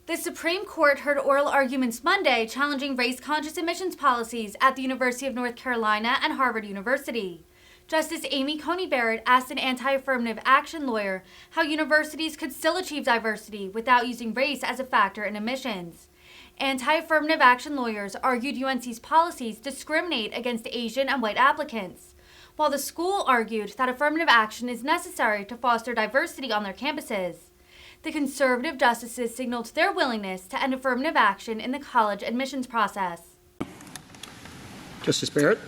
The Supreme Court heard oral arguments Monday challenging race-conscious admissions policies at the University of North Carolina and Harvard University. Justice Amy Coney Barrett asked an anti-affirmative action lawyer how universities could still achieve diversity without using race as a factor in admissions. Anti-affirmative action lawyers argued UNC's policies discriminate against Asian and white applicants, while the school argued that affirmative action is necessary to foster diversity on their campuses. The conservative justices signaled their willingness to end affirmative action in the college admissions process. Justice Barrett.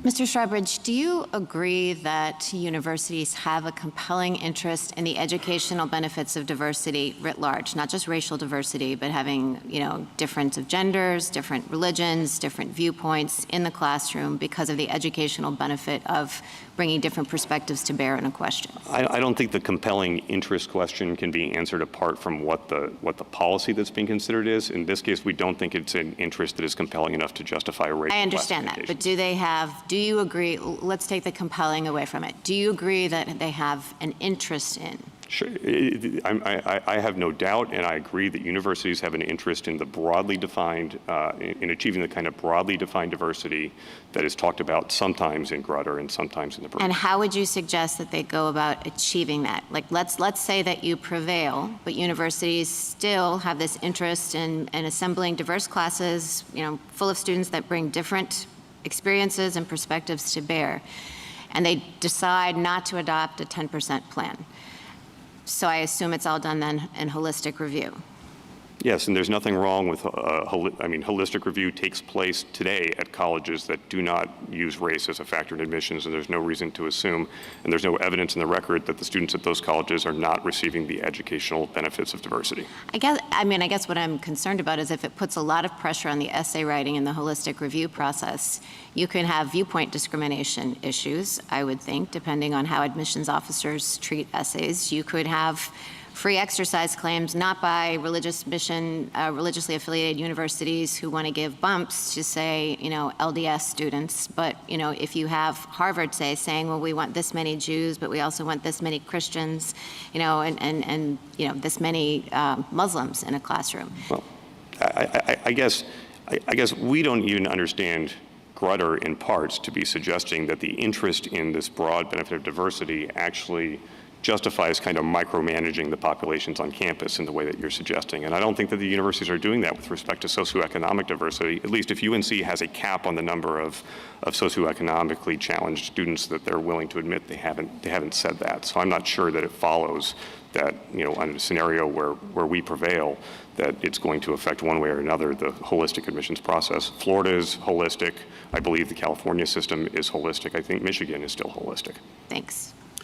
Mr. Strawbridge, do you agree that universities have a compelling interest in the educational benefits of diversity writ large, not just racial diversity, but having, difference of genders, different religions, different viewpoints in the classroom because of the educational benefit of bringing different perspectives to bear in a question? I don't think the compelling interest question can be answered apart from what the policy that's being considered is. In this case, we don't think it's an interest that is compelling enough to justify a racial I understand that, but do you agree, let's take the compelling away from it. Do you agree that they have an interest in? Sure. I have no doubt, and I agree that universities have an interest in the broadly defined, in achieving the kind of broadly defined diversity that is talked about sometimes in Grutter and sometimes in the brief. And how would you suggest that they go about achieving that? Like, let's say that you prevail, but universities still have this interest in assembling diverse classes, full of students that bring different experiences and perspectives to bear, and they decide not to adopt a 10% plan. So I assume it's all done then in holistic review. Yes, and there's nothing wrong with, holistic review takes place today at colleges that do not use race as a factor in admissions, and there's no reason to assume, and there's no evidence in the record that the students at those colleges are not receiving the educational benefits of diversity. I guess what I'm concerned about is if it puts a lot of pressure on the essay writing in the holistic review process, you can have viewpoint discrimination issues, I would think, depending on how admissions officers treat essays. You could have free exercise claims not by religiously affiliated universities who want to give bumps to, say, LDS students, but, if you have Harvard, saying, well, we want this many Jews, but we also want this many Christians, and this many Muslims in a classroom. Well, I guess we don't even understand Grutter in parts to be suggesting that the interest in this broad benefit of diversity actually justifies kind of micromanaging the populations on campus in the way that you're suggesting. And I don't think that the universities are doing that with respect to socioeconomic diversity, at least if UNC has a cap on the number of socioeconomically challenged students that they're willing to admit. They haven't said that. So I'm not sure that it follows that, on a scenario where we prevail, that it's going to affect one way or another the holistic admissions process. Florida is holistic. I believe the California system is holistic. I think Michigan is still holistic. Thanks.